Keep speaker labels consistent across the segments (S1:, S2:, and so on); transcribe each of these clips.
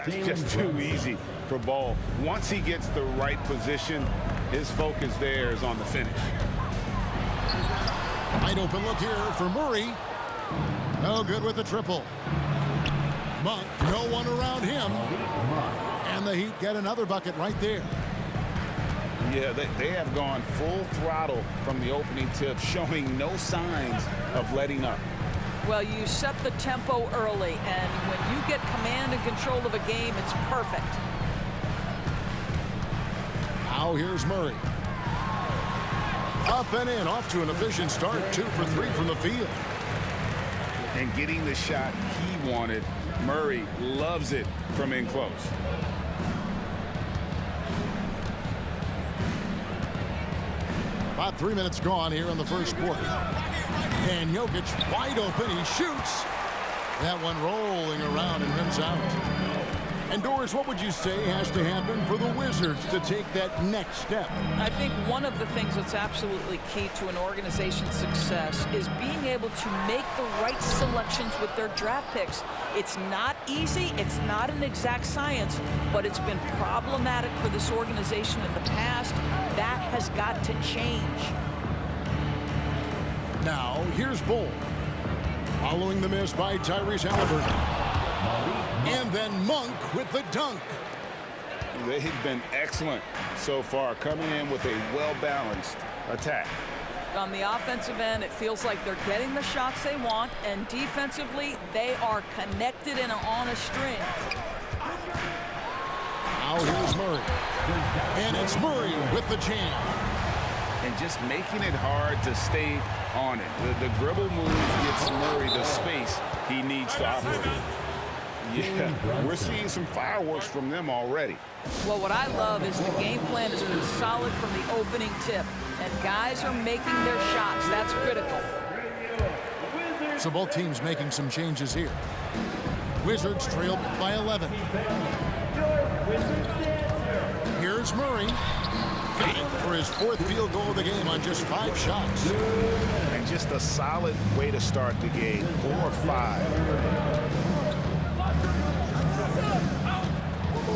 S1: It's just too easy for Ball. Once he gets the right position, his focus there is on the finish.
S2: Wide open look here for Murray. No good with the triple. Monk, no one around him. And the Heat get another bucket right there.
S1: Yeah, they have gone full throttle from the opening tip, showing no signs of letting up.
S3: Well, you set the tempo early, and when you get command and control of a game, it's perfect.
S2: Now here's Murray. Up and in, off to an efficient start. 2 for 3 from the field.
S1: And getting the shot he wanted, Murray loves it from in close.
S2: About 3 minutes gone here in the first quarter. And Jokic wide open. He shoots. That one rolling around and rims out. And Doris, what would you say has to happen for the Wizards to take that next step?
S3: I think one of the things that's absolutely key to an organization's success is being able to make the right selections with their draft picks. It's not easy. It's not an exact science, but it's been problematic for this organization in the past. That has got to change.
S2: Now, here's Bull. Following the miss by Tyrese Haliburton. And then Monk with the dunk.
S1: They've been excellent so far, coming in with a well-balanced attack.
S3: On the offensive end, it feels like they're getting the shots they want, and defensively, they are connected and on a string.
S2: Now here's Murray. And it's Murray with the jam.
S1: And just making it hard to stay on it. The dribble move gets Murray the space he needs to operate. Yeah, we're seeing some fireworks from them already.
S3: Well, what I love is the game plan has been solid from the opening tip, and guys are making their shots. That's critical.
S2: So both teams making some changes here. Wizards trail by 11. Here's Murray. For his 4th field goal of the game on just 5 shots.
S1: And just a solid way to start the game. 4 or 5.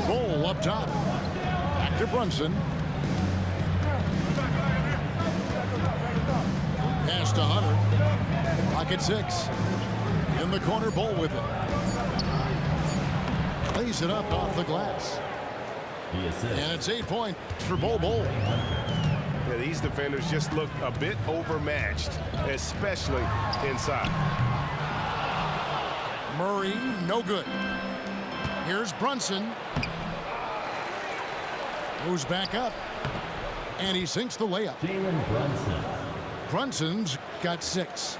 S2: Bull up top. Back to Brunson. Pass to Hunter. Pocket 6. In the corner, Bull with it. Plays it up off the glass. And it's 8 points for Bull.
S1: Yeah, these defenders just look a bit overmatched, especially inside.
S2: Murray, no good. Here's Brunson. Goes back up. And he sinks the layup.
S4: Jalen Brunson.
S2: Brunson's got 6.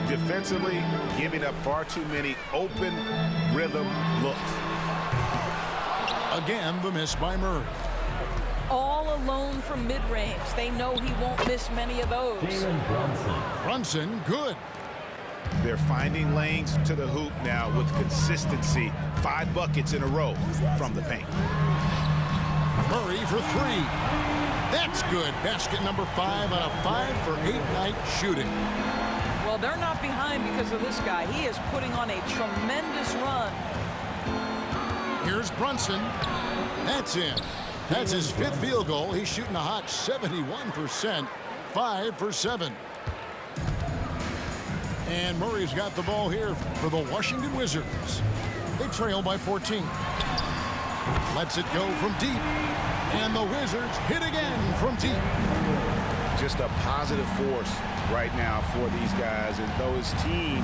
S1: Defensively, giving up far too many open rhythm looks.
S2: Again, the miss by Murray.
S3: All alone from mid-range. They know he won't miss many of those.
S4: Jalen Brunson.
S2: Brunson, good.
S1: They're finding lanes to the hoop now with consistency. 5 buckets in a row from the paint.
S2: Murray for 3. That's good. Basket number 5 on a 5 for 8 night shooting.
S3: Well, they're not behind because of this guy. He is putting on a tremendous run.
S2: Here's Brunson. That's in. That's his 5th field goal. He's shooting a hot 71%. 5 for 7. And Murray's got the ball here for the Washington Wizards. They trail by 14. Lets it go from deep. And the Wizards hit again from deep.
S1: Just a positive force right now for these guys. And though his team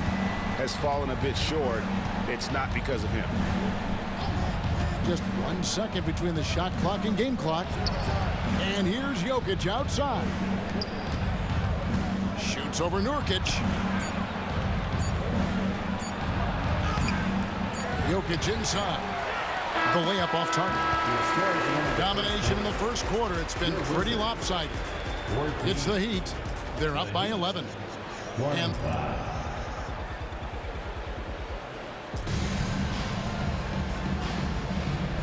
S1: has fallen a bit short, it's not because of him.
S2: Just 1 second between the shot clock and game clock. And here's Jokic outside. Shoots over Nurkic. Jokic inside. The layup off target. Domination in the first quarter. It's been pretty lopsided. It's the Heat. They're up by 11.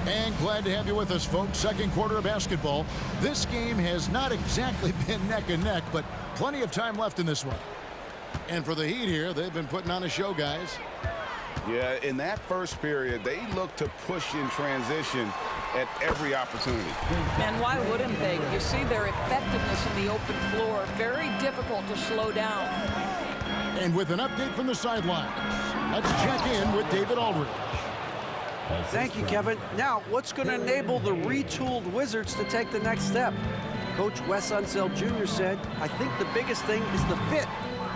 S2: And glad to have you with us, folks. Second quarter of basketball. This game has not exactly been neck and neck, but plenty of time left in this one. And for the Heat here, they've been putting on a show, guys.
S1: Yeah, in that first period, they looked to push in transition at every opportunity.
S3: And why wouldn't they? You see their effectiveness in the open floor. Very difficult to slow down.
S2: And with an update from the sidelines, let's check in with David Aldridge.
S5: Thank you, Kevin. Now, what's going to enable the retooled Wizards to take the next step? Coach Wes Unseld Jr. said, I think the biggest thing is the fit.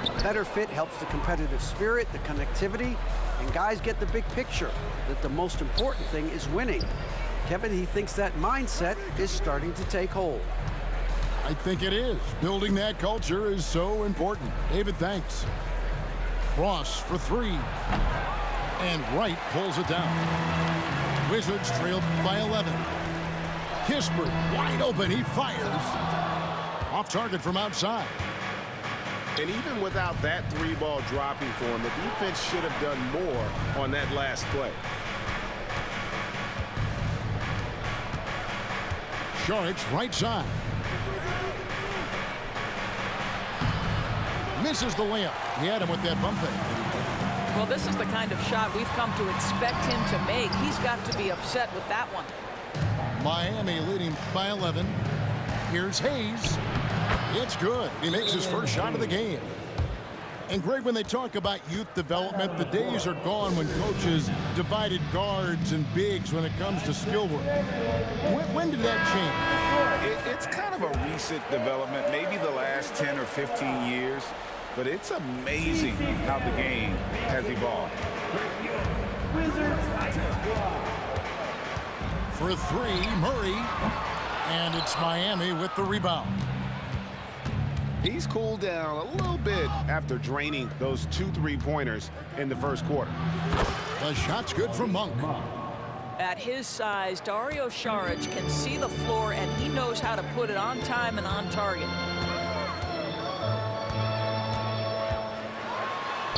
S5: A better fit helps the competitive spirit, the connectivity, and guys get the big picture, that the most important thing is winning. Kevin, he thinks that mindset is starting to take hold.
S2: I think it is. Building that culture is so important. David, thanks. Ross for three. And Wright pulls it down. Wizards trailed by 11. Kispert wide open. He fires. Off target from outside.
S6: And even without that three ball dropping for him, the defense should have done more on that last play.
S2: Saric right side. Misses the layup. He had him with that bump fake.
S3: Well, this is the kind of shot we've come to expect him to make. He's got to be upset with that one.
S2: Miami leading by 11. Here's Hayes. It's good. He makes his first shot of the game. And Greg, when they talk about youth development, the days are gone when coaches divided guards and bigs when it comes to skill work. When did that change?
S1: It's kind of a recent development, maybe the last 10 or 15 years, but it's amazing how the game has evolved.
S2: For three, Murray. And it's Miami with the rebound.
S6: He's cooled down a little bit after draining those 2 3-pointers in the first quarter.
S2: The shot's good from Monk.
S3: At his size, Dario Saric can see the floor, and he knows how to put it on time and on target.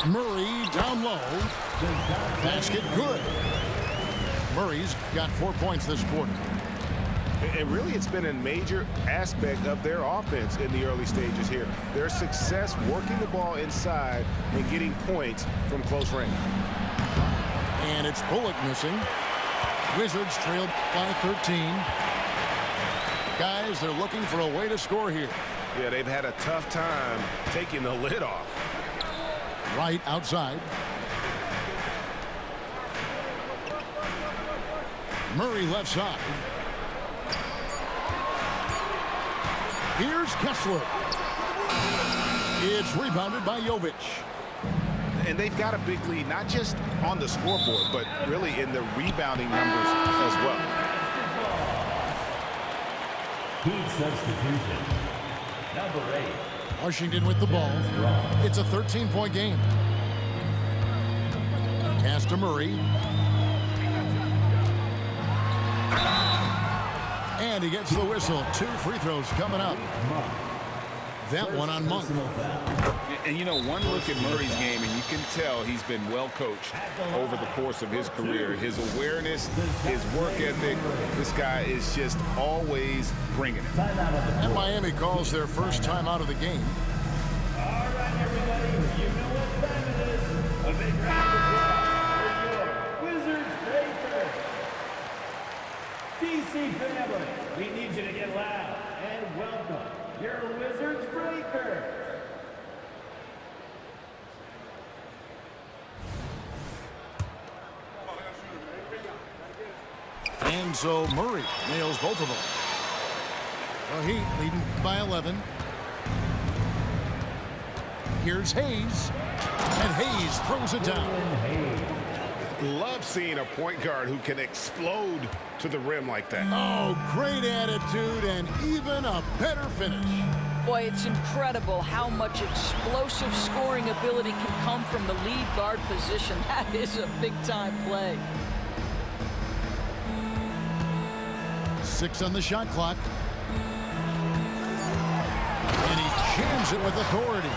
S2: Murray down low. Basket good. Murray's got 4 points this quarter.
S6: And really, it's been a major aspect of their offense in the early stages here. Their success working the ball inside and getting points from close range.
S2: And it's Bullock missing. Wizards trailed by 13. Guys, they're looking for a way to score here.
S6: Yeah, they've had a tough time taking the lid off.
S2: Right outside. Murray left side. Here's Kessler. It's rebounded by Jovic.
S6: And they've got a big lead, not just on the scoreboard, but really in the rebounding numbers as well.
S4: Heat substitution. Number 8.
S2: Washington with the ball. It's a 13-point game. Pass to Murray. And he gets the whistle. 2 free throws coming up. That one on Monk.
S1: And, you know, one look at Murray's game, and you can tell he's been well coached over the course of his career. His awareness, his work ethic, this guy is just always bringing it.
S2: And Miami calls their first time out of the game.
S7: All right, everybody, you know what time it is. A big round of applause for your Wizards Breakers. DC family, we need you to get loud and welcome your Wizards Breakers.
S2: And so Murray nails both of them. The Heat leading by 11. Here's Hayes. And Hayes throws it down.
S6: Love seeing a point guard who can explode to the rim like that.
S2: Oh, great attitude and even a better finish.
S3: Boy, it's incredible how much explosive scoring ability can come from the lead guard position. That is a big-time play.
S2: 6 on the shot clock. And he jams it with authority.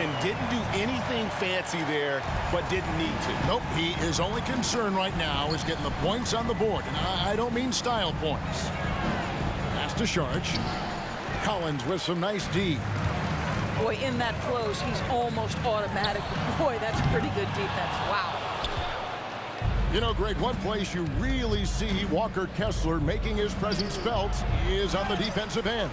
S6: And didn't do anything fancy there, but didn't need to.
S2: Nope, his only concern right now is getting the points on the board. And I don't mean style points. Pass to Saric. Collins with some nice D.
S3: Boy, in that close, he's almost automatic. Boy, that's pretty good defense. Wow.
S2: You know, Greg, one place you really see Walker Kessler making his presence felt is on the defensive end.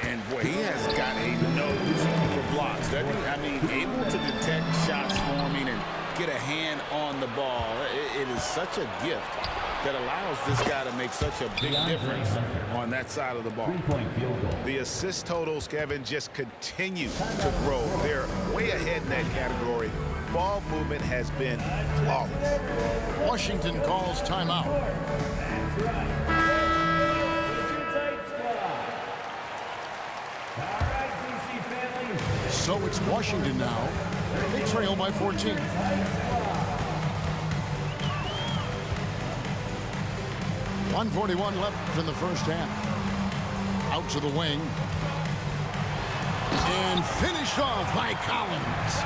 S1: And boy, he has got a nose for blocks. I mean, able to detect shots forming and get a hand on the ball. It is such a gift that allows this guy to make such a big difference on that side of the ball.
S4: 3-point field goal.
S6: The assist totals, Kevin, just continue to grow. They're way ahead in that category. Ball movement has been flawless.
S2: Washington calls timeout.
S7: That's right. Wizards tight squad. All right, DC family.
S2: So it's Washington now. They trail by 14. 1:41 left in the first half. Out to the wing. And finished off by Collins.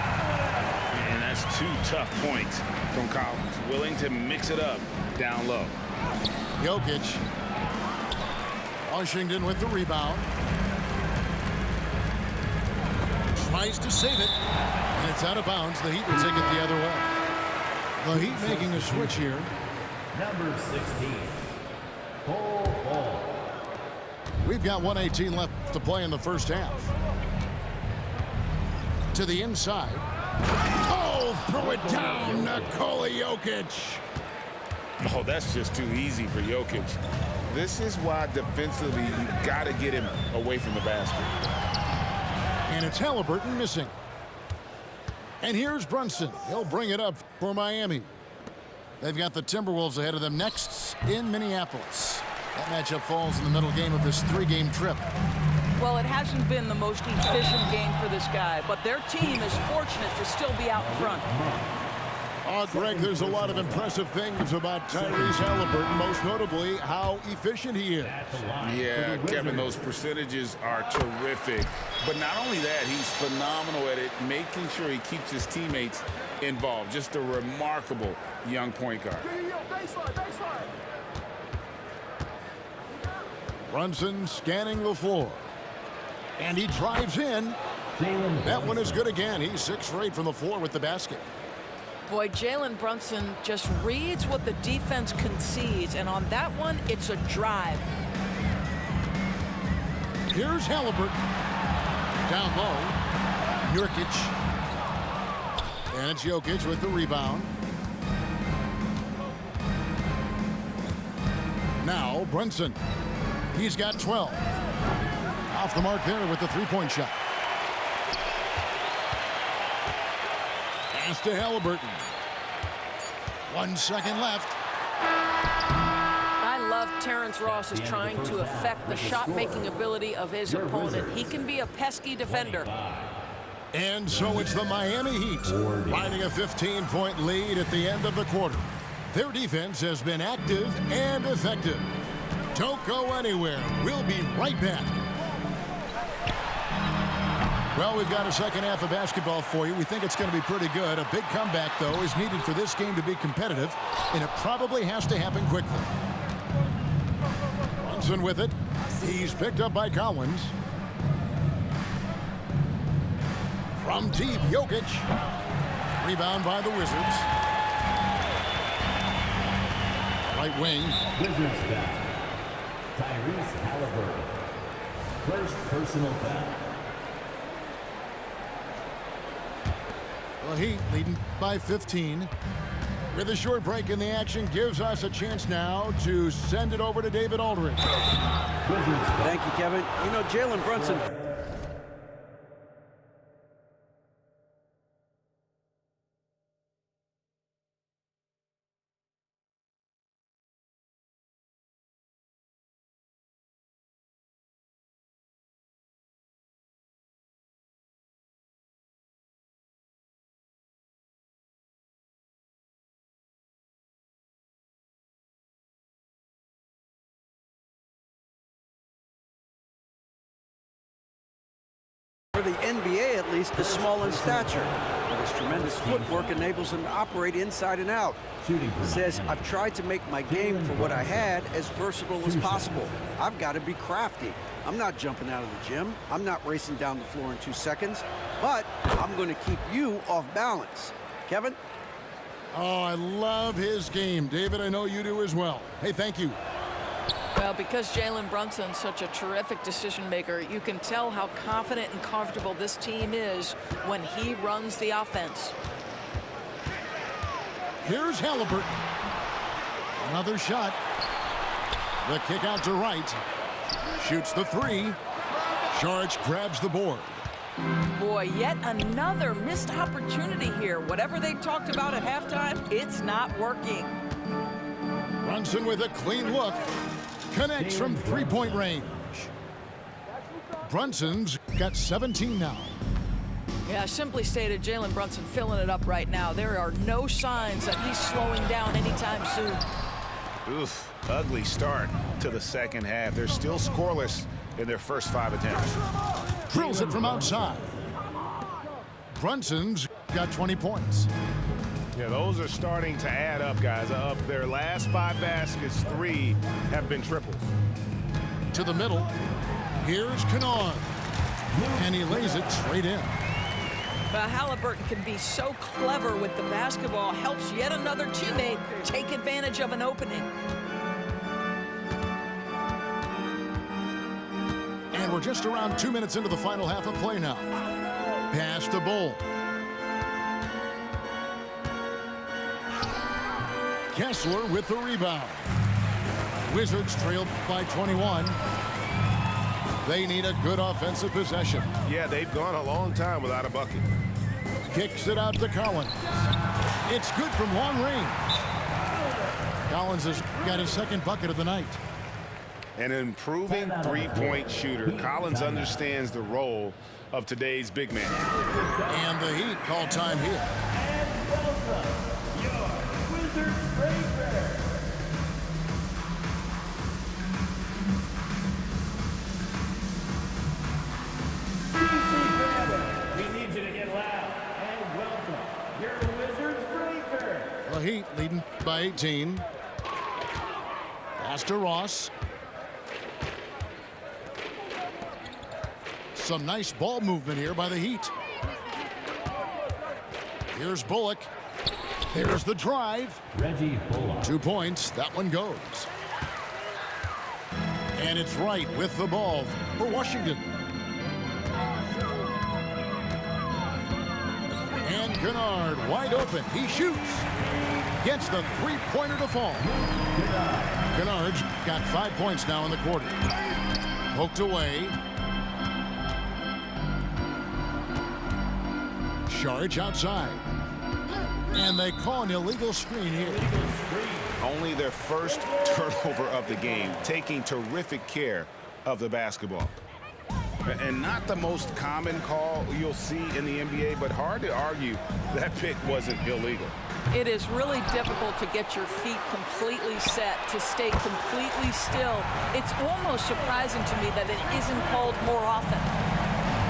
S1: And that's 2 tough points from Collins. Willing to mix it up down low.
S2: Jokic. Washington with the rebound. Tries to save it. And it's out of bounds. The Heat will take it the other way. The Heat making a switch here.
S4: Number 16. Paul.
S2: We've got 1:18 left to play in the first half. To the inside. Oh, throw it down, Nikola Jokic.
S1: Oh, that's just too easy for Jokic. This is why defensively you've got to get him away from the basket.
S2: And it's Halliburton missing. And here's Brunson. He'll bring it up for Miami. They've got the Timberwolves ahead of them next in Minneapolis. That matchup falls in the middle game of this 3-game trip.
S3: Well, it hasn't been the most efficient game for this guy, but their team is fortunate to still be out in front.
S2: Oh, Greg, there's a lot of impressive things about Tyrese Halliburton, most notably how efficient he is.
S1: Yeah, Kevin, those percentages are terrific. But not only that, he's phenomenal at it, making sure he keeps his teammates involved. Just a remarkable young point guard.
S2: Brunson scanning the floor. And he drives in. That one is good again. He's 6 for 8 from the floor with the basket.
S3: Boy, Jalen Brunson just reads what the defense concedes, and on that one, it's a drive.
S2: Here's Halliburton. Down low. Nurkic. And it's Jokic with the rebound. Now Brunson. He's got 12. Off the mark there with the 3-point shot. Pass to Halliburton. 1 second left.
S3: I love Terrence Ross is trying to affect the shot-making ability of his opponent. He can be a pesky defender.
S2: And so it's the Miami Heat finding a 15-point lead at the end of the quarter. Their defense has been active and effective. Don't go anywhere. We'll be right back. Well, we've got a second half of basketball for you. We think it's going to be pretty good. A big comeback, though, is needed for this game to be competitive, and it probably has to happen quickly. Brunson with it. He's picked up by Collins. From deep, Jokic. Rebound by the Wizards. Right wing.
S4: Wizards foul. Tyrese Halliburton. First personal foul.
S2: The Heat leading by 15. With a short break in the action, gives us a chance now to send it over to David Aldridge.
S5: Thank you, Kevin. You know, Jalen Brunson. For the NBA, at least, is small in stature. but his tremendous footwork enables him to operate inside and out.
S4: Shooting for
S5: Says,
S4: Miami.
S5: I've tried to make my game for what I had as versatile as possible. I've got to be crafty. I'm not jumping out of the gym. I'm not racing down the floor in 2 seconds, but I'm going to keep you off balance. Kevin?
S2: Oh, I love his game. David, I know you do as well. Hey, thank you.
S3: Well, because Jalen Brunson's such a terrific decision maker, you can tell how confident and comfortable this team is when he runs the offense.
S2: Here's Halliburton. Another shot. The kick out to Wright. Shoots the three. Saric grabs the board.
S3: Boy, yet another missed opportunity here. Whatever they talked about at halftime, it's not working.
S2: Brunson with a clean look. Connects from three-point range. Brunson's got 17 now.
S3: Yeah, simply stated, Jalen Brunson filling it up right now. There are no signs that he's slowing down anytime soon.
S6: Oof, ugly start to the second half. They're still scoreless in their first 5 attempts.
S2: Drills it from outside. Brunson's got 20 points.
S6: Yeah, those are starting to add up, guys. Of their last 5 baskets, 3 have been triples.
S2: To the middle. Here's Kennard. And he lays it straight in.
S3: Well, Halliburton can be so clever with the basketball, helps yet another teammate take advantage of an opening.
S2: And we're just around 2 minutes into the final half of play now. Pass to Bull. Kessler with the rebound. Wizards trailed by 21. They need a good offensive possession.
S6: Yeah, they've gone a long time without a bucket.
S2: Kicks it out to Collins. It's good from long range. Collins has got his second bucket of the night.
S6: An improving three-point shooter. Collins understands the role of today's big man.
S2: And the Heat call time here.
S7: And welcome, your Wizards Breaker. DC Forever, we need you to get loud. And welcome, your Wizards Breaker.
S2: The Heat leading by 18. Pass to Ross. Some nice ball movement here by the Heat. Here's Bullock. There's the drive.
S4: Reggie Bullock.
S2: 2 points. That one goes. And it's Wright with the ball for Washington. And Kennard wide open. He shoots. Gets the three-pointer to fall. Kennard's got 5 points now in the quarter. Poked away. Saric outside. And they call an illegal screen here.
S6: Only their first turnover of the game, taking terrific care of the basketball. And not the most common call you'll see in the NBA, but hard to argue that pick wasn't illegal.
S3: It is really difficult to get your feet completely set, to stay completely still. It's almost surprising to me that it isn't called more often.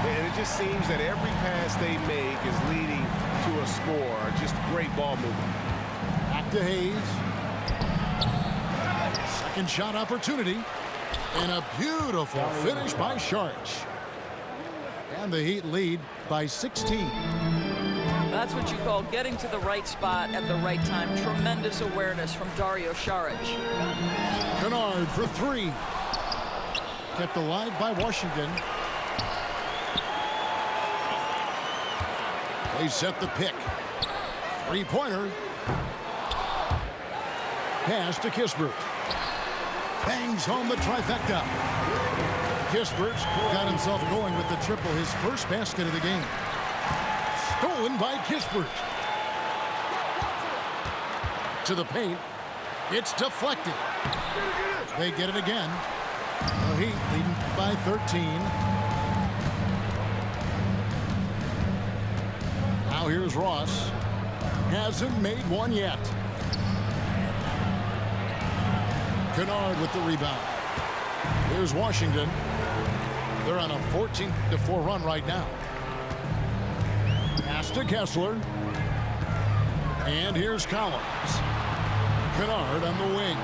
S6: And it just seems that every pass they make is leading to a score. Just great ball movement.
S2: Back to Hayes. Second shot opportunity. And a beautiful finish by Saric. And the Heat lead by 16.
S3: That's what you call getting to the right spot at the right time. Tremendous awareness from Dario Saric.
S2: Kennard for three. Kept alive by Washington. They set the pick. Three-pointer. Pass to Kispert. Bangs home the trifecta. Kispert's got himself going with the triple, his first basket of the game. Stolen by Kispert. To the paint. It's deflected. They get it again. The Heat leading by 13. Now here's Ross. Hasn't made one yet. Kennard with the rebound. Here's Washington. They're on a 14-4 run right now. Pass Pass to Kessler. And here's Collins. Kennard on the wing.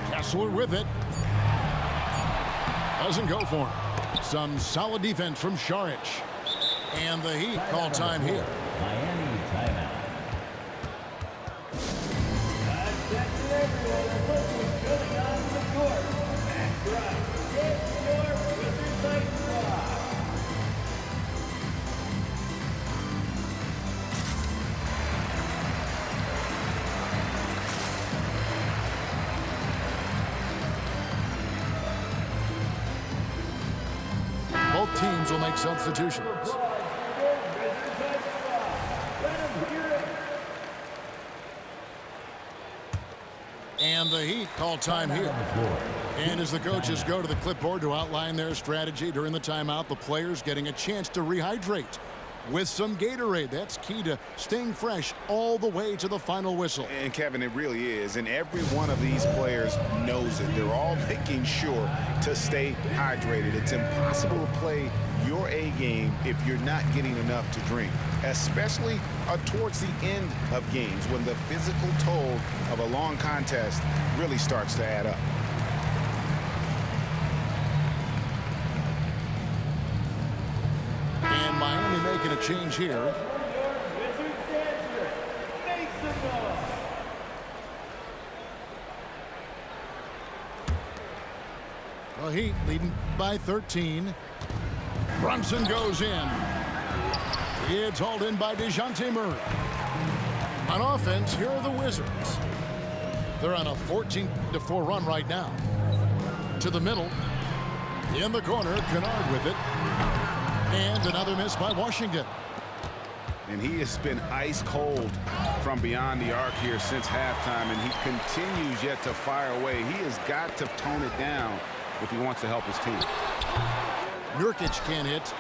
S2: Kessler with it. Doesn't go for him. Some solid defense from Šarić. And the Heat call time here.
S4: Miami timeout.
S7: Attention everyone, the football's coming onto the court. That's right, get your Wizards Ice Box.
S2: Both teams will make substitutions. And the Heat call time here. And as the coaches go to the clipboard to outline their strategy during the timeout, the players getting a chance to rehydrate with some Gatorade. That's key to staying fresh all the way to the final whistle.
S6: And Kevin, it really is. And every one of these players knows it. They're all making sure to stay hydrated. It's impossible to play your A game if you're not getting enough to drink, especially towards the end of games when the physical toll of a long contest really starts to add up.
S2: And Miami making a change here.
S7: Wizards dancer, make some noise.
S2: The Heat leading by 13. Brunson goes in. It's hauled in by DeJounte Murray. On offense, here are the Wizards. They're on a 14-4 run right now. To the middle. In the corner, Kennard with it. And another miss by Washington.
S6: And he has been ice cold from beyond the arc here since halftime, and he continues yet to fire away. He has got to tone it down if he wants to help his team.
S2: Nurkic can't hit.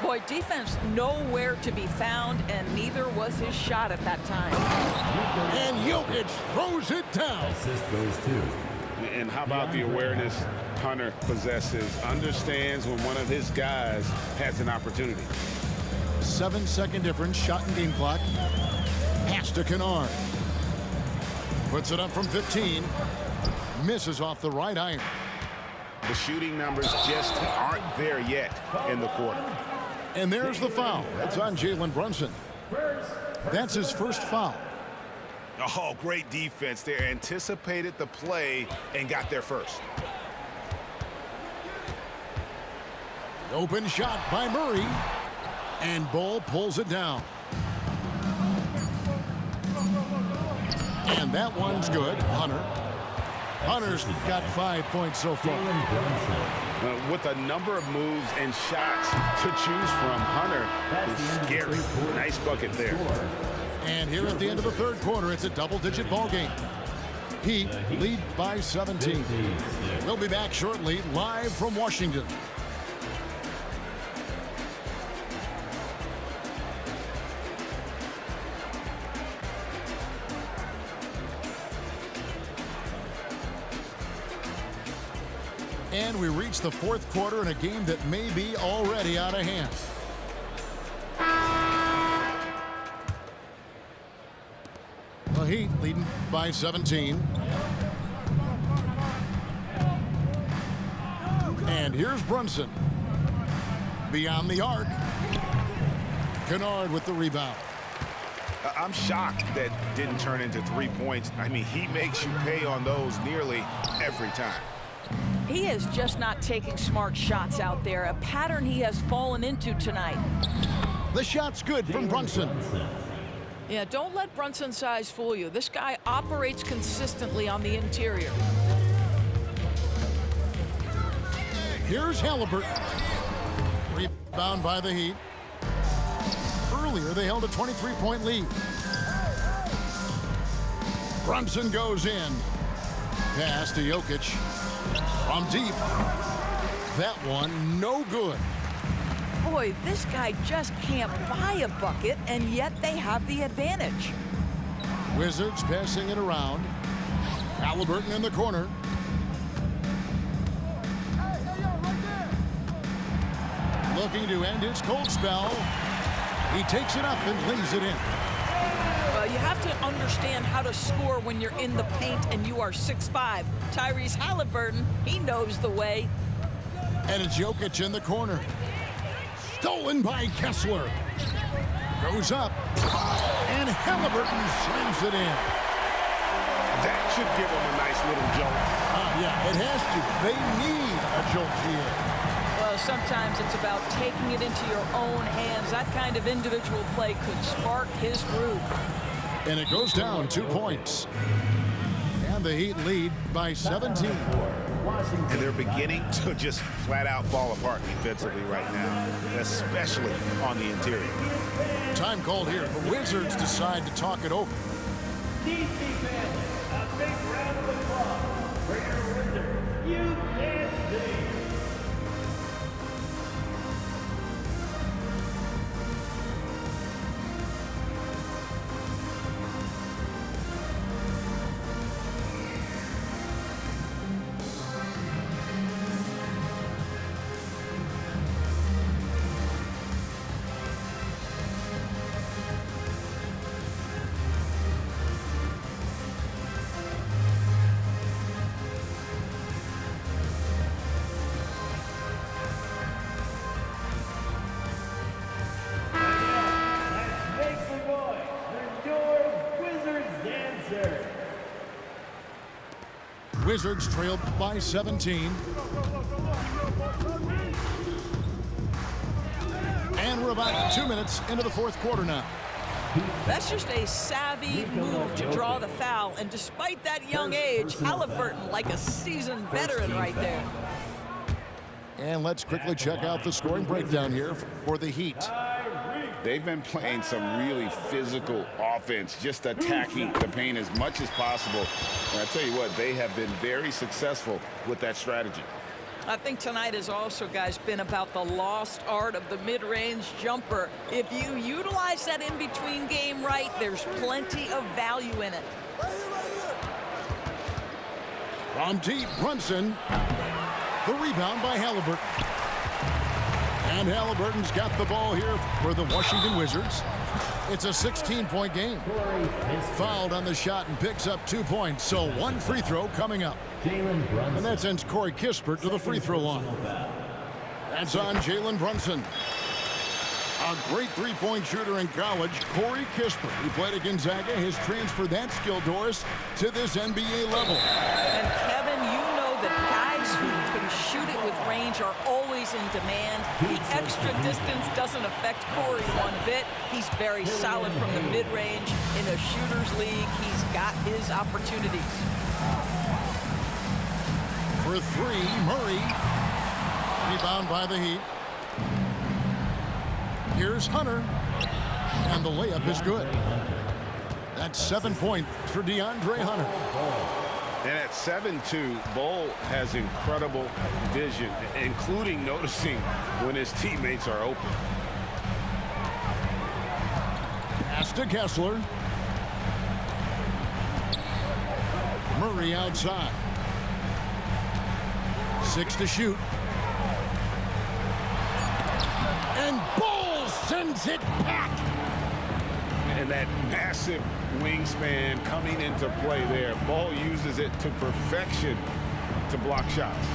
S3: Boy, defense nowhere to be found, and neither was his shot at that time.
S2: And Jokic throws it down.
S4: Assist goes to.
S6: And how about the awareness Hunter possesses? Understands when one of his guys has an opportunity.
S2: 7-second difference, shot and game clock. Pass to Kennard. Puts it up from 15. Misses off the right iron.
S6: The shooting numbers just aren't there yet in the quarter.
S2: And there's the foul. It's on Jalen Brunson. That's his first foul.
S6: Oh, great defense there. Anticipated the play and got there first.
S2: Open shot by Murray. And Ball pulls it down. And that one's good. Hunter's got 5 points so far.
S6: With a number of moves and shots to choose from, Hunter is scary. Nice bucket there.
S2: And here at the end of the third quarter, it's a double-digit ball game. Heat lead by 17. We'll be back shortly, live from Washington. And we reach the fourth quarter in a game that may be already out of hand. The Heat leading by 17. And here's Brunson. Beyond the arc. Kennard with the rebound.
S6: I'm shocked that didn't turn into 3 points. I mean, he makes you pay on those nearly every time.
S3: He is just not taking smart shots out there, a pattern he has fallen into tonight.
S2: The shot's good from Brunson.
S3: Yeah, don't let Brunson's size fool you. This guy operates consistently on the interior.
S2: Here's Halliburton. Rebound by the Heat. Earlier, they held a 23-point lead. Brunson goes in. Pass to Jokic. From deep. That one, no good.
S3: Boy, this guy just can't buy a bucket, and yet they have the advantage.
S2: Wizards passing it around. Halliburton in the corner. looking to end his cold spell. He takes it up and lays it in.
S3: Well, you have to understand how to score when you're in the paint and you are 6'5". Tyrese Halliburton, he knows the way.
S2: And it's Jokic in the corner. Stolen by Kessler. Goes up. And Halliburton slams it in.
S6: That should give them a nice little jolt.
S2: Yeah, it has to. They need a jolt here.
S3: Well, sometimes it's about taking it into your own hands. That kind of individual play could spark his groove.
S2: And it goes down 2 points. And the Heat lead by 17.
S6: And they're beginning to just flat out fall apart defensively right now, especially on the interior.
S2: Time called here. The Wizards decide to talk it over.
S7: DC fans, a big round of applause for your Wizards. You dance team.
S2: Wizards trailed by 17. And we're about 2 minutes into the fourth quarter now.
S3: That's just a savvy move to draw the foul. And despite that young age, Halliburton like a seasoned veteran right there.
S2: And let's quickly check out the scoring breakdown here for the Heat.
S6: They've been playing some really physical offense, just attacking the paint as much as possible. And I tell you what, they have been very successful with that strategy.
S3: I think tonight has also, guys, been about the lost art of the mid-range jumper. If you utilize that in-between game right, there's plenty of value in it.
S2: From deep, Brunson. The rebound by Halliburton. And Halliburton's got the ball here for the Washington Wizards. It's a 16-point game. Fouled on the shot and picks up 2 points. So one free throw coming up. And that sends Corey Kispert to the free throw line. That's on Jalen Brunson. A great three-point shooter in college, Corey Kispert, who played at Gonzaga, has transferred that skill, Doris, to this NBA level.
S3: And Kevin, you know that guys who can shoot it with range are always in demand. The extra distance doesn't affect Corey one bit. He's very solid from the mid-range. In a shooter's league, he's got his opportunities.
S2: For three, Murray. Rebound by the Heat. Here's Hunter. And the layup is good. That's 7 points for DeAndre Hunter.
S6: And at 7'2", Bol has incredible vision, including noticing when his teammates are open.
S2: Pass to Kessler. Murray outside. 6 to shoot. And Bol sends it back.
S6: And that massive wingspan coming into play there. Bol uses it to perfection to block shots.